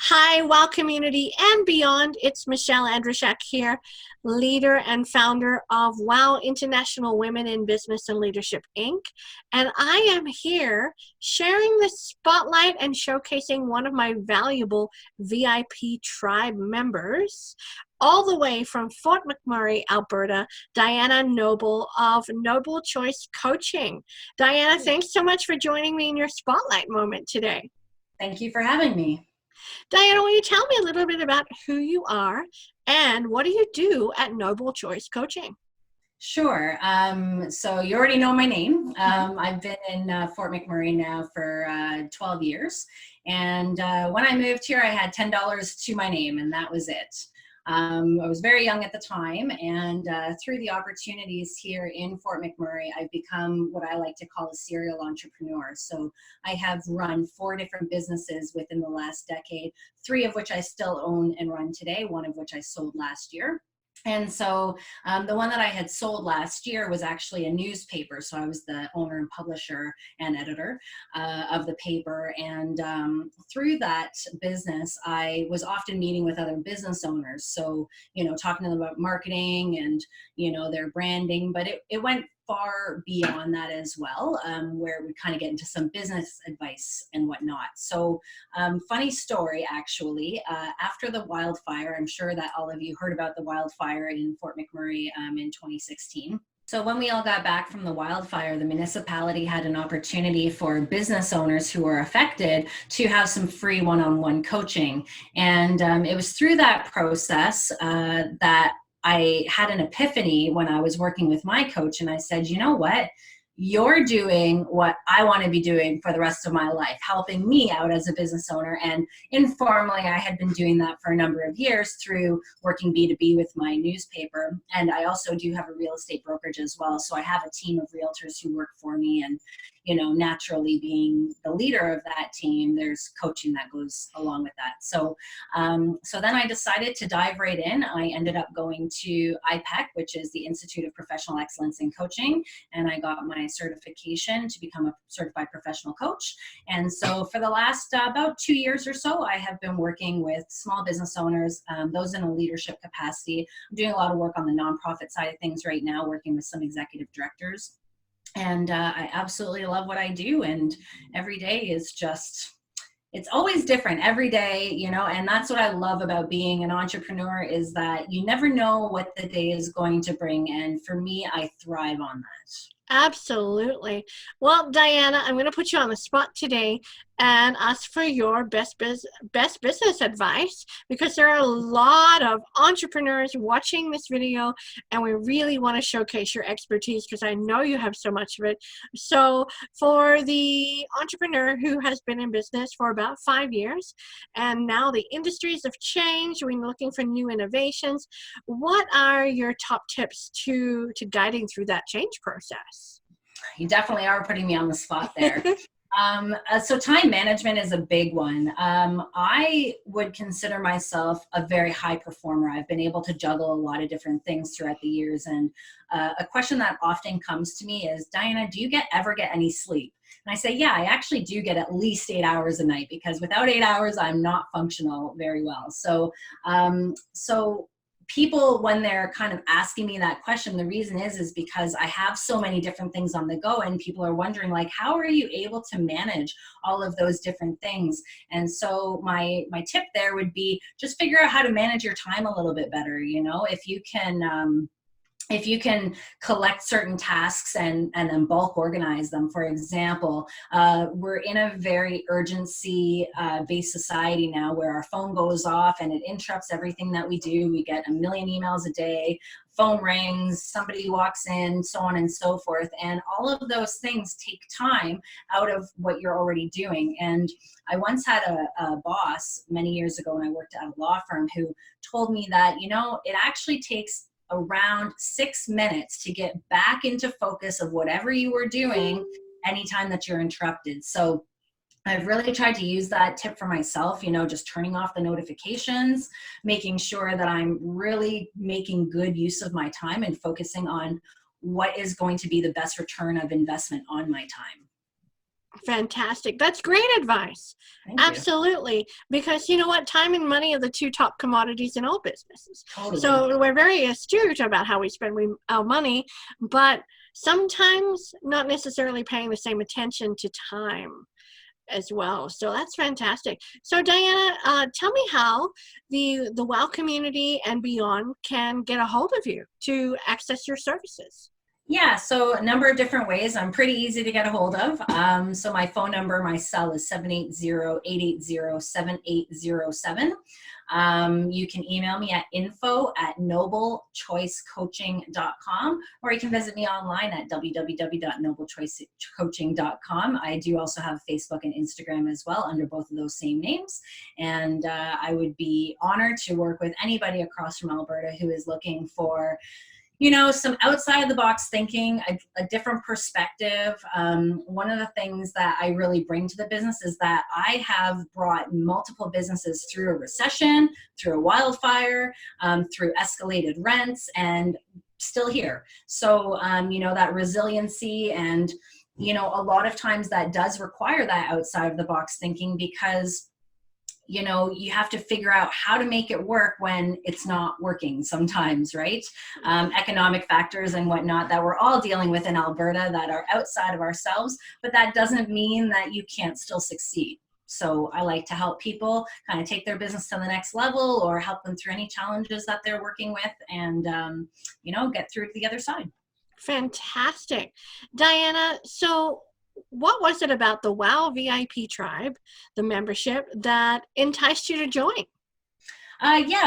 Hi, WOW community and beyond. It's Michelle Andrushak here, leader and founder of WOW International Women in Business and Leadership Inc. And I am here sharing the spotlight and showcasing one of my valuable VIP tribe members, all the way from Fort McMurray, Alberta, Diana Noble of Noble Choice Coaching. Diana, thanks so much for joining me in your spotlight moment today. Thank you for having me. Diana, will you tell me a little bit about who you are and what do you do at Noble Choice Coaching? Sure. So you already know my name. I've been in Fort McMurray now for 12 years. And when I moved here, I had $10 to my name, and that was it. I was very young at the time, and through the opportunities here in Fort McMurray, I've become what I like to call a serial entrepreneur. So I have run 4 different businesses within the last decade, 3 of which I still own and run today, 1 of which I sold last year. And so the one that I had sold last year was actually a newspaper. So I was the owner and publisher and editor of the paper. And through that business, I was often meeting with other business owners. So, talking to them about marketing and, their branding, but it went far beyond that as well, where we kind of get into some business advice and whatnot. So funny story, actually, after the wildfire, I'm sure that all of you heard about the wildfire in Fort McMurray in 2016. So when we all got back from the wildfire, the municipality had an opportunity for business owners who were affected to have some free one-on-one coaching. And it was through that process that I had an epiphany when I was working with my coach, and I said, you know what? You're doing what I want to be doing for the rest of my life, helping me out as a business owner. And informally, I had been doing that for a number of years through working B2B with my newspaper. And I also do have a real estate brokerage as well. So I have a team of realtors who work for me, and naturally being the leader of that team, there's coaching that goes along with that. So then I decided to dive right in. I ended up going to IPEC, which is the Institute of Professional Excellence in Coaching, and I got my certification to become a certified professional coach. And so for the last about 2 years or so, I have been working with small business owners, those in a leadership capacity. I'm doing a lot of work on the nonprofit side of things right now, working with some executive directors. And I absolutely love what I do. And every day is it's always different every day, and that's what I love about being an entrepreneur, is that you never know what the day is going to bring. And for me, I thrive on that. Absolutely. Well, Diana, I'm going to put you on the spot today and ask for your best business advice, because there are a lot of entrepreneurs watching this video and we really want to showcase your expertise because I know you have so much of it. So for the entrepreneur who has been in business for about 5 years and now the industries have changed, we're looking for new innovations, what are your top tips to guiding through that change process? You definitely are putting me on the spot there. So time management is a big one. I would consider myself a very high performer. I've been able to juggle a lot of different things throughout the years. And a question that often comes to me is, Diana, do you ever get any sleep? And I say, yeah, I actually do get at least 8 hours a night, because without 8 hours, I'm not functional very well. So people, when they're kind of asking me that question, the reason is because I have so many different things on the go, and people are wondering, like, how are you able to manage all of those different things? And so my tip there would be just figure out how to manage your time a little bit better. If you can collect certain tasks and then bulk organize them. For example, we're in a very urgency based society now, where our phone goes off and it interrupts everything that we do. We get a million emails a day, phone rings, somebody walks in, so on and so forth. And all of those things take time out of what you're already doing. And I once had a boss many years ago when I worked at a law firm who told me that, it actually takes around 6 minutes to get back into focus of whatever you were doing anytime that you're interrupted. So I've really tried to use that tip for myself, just turning off the notifications, making sure that I'm really making good use of my time and focusing on what is going to be the best return of investment on my time. Fantastic. That's great advice. Thank you. Absolutely. Because you know what? Time and money are the two top commodities in all businesses. Totally. So we're very astute about how we spend our money, but sometimes not necessarily paying the same attention to time as well. So that's fantastic. So Diana, tell me how the WOW community and beyond can get a hold of you to access your services. Yeah, so a number of different ways. I'm pretty easy to get a hold of. So my phone number, my cell is 780-880-7807. You can email me at info@noblechoicecoaching.com, or you can visit me online at www.noblechoicecoaching.com. I do also have Facebook and Instagram as well under both of those same names. And I would be honored to work with anybody across from Alberta who is looking for some outside of the box thinking, a different perspective. One of the things that I really bring to the business is that I have brought multiple businesses through a recession, through a wildfire, through escalated rents, and still here. So, that resiliency and, a lot of times that does require that outside of the box thinking, because you have to figure out how to make it work when it's not working sometimes, right? Economic factors and whatnot that we're all dealing with in Alberta that are outside of ourselves, but that doesn't mean that you can't still succeed. So I like to help people kind of take their business to the next level, or help them through any challenges that they're working with, and, get through to the other side. Fantastic. Diana, so what was it about the WOW VIP tribe, the membership, that enticed you to join?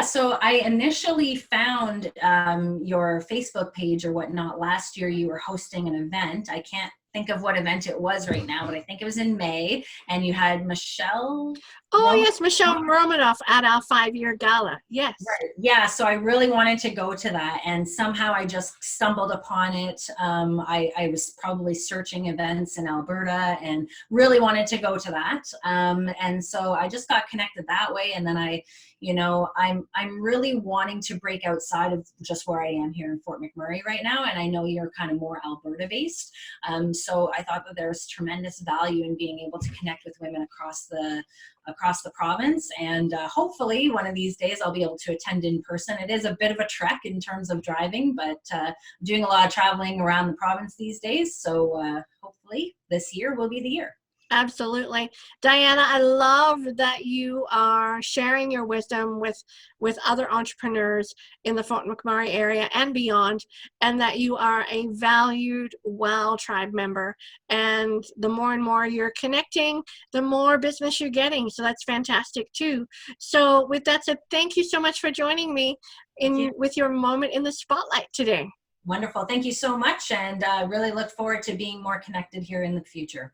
So I initially found your Facebook page or whatnot. Last year you were hosting an event. I can't think of what event it was right now, but I think it was in May, and you had Michelle. Oh, yes, Michelle Romanoff at our 5-year gala. Yes. Right. Yeah, so I really wanted to go to that, and somehow I just stumbled upon it. I was probably searching events in Alberta and really wanted to go to that. And so I just got connected that way, and then I'm really wanting to break outside of just where I am here in Fort McMurray right now, and I know you're kind of more Alberta based. So I thought that there's tremendous value in being able to connect with women across the province, and hopefully one of these days I'll be able to attend in person. It is a bit of a trek in terms of driving, but I'm doing a lot of traveling around the province these days, so hopefully this year will be the year. Absolutely. Diana, I love that you are sharing your wisdom with other entrepreneurs in the Fort McMurray area and beyond, and that you are a valued WOW tribe member. And the more and more you're connecting, the more business you're getting. So that's fantastic too. So with that said, thank you so much for joining me with your moment in the spotlight today. Wonderful. Thank you so much, and really look forward to being more connected here in the future.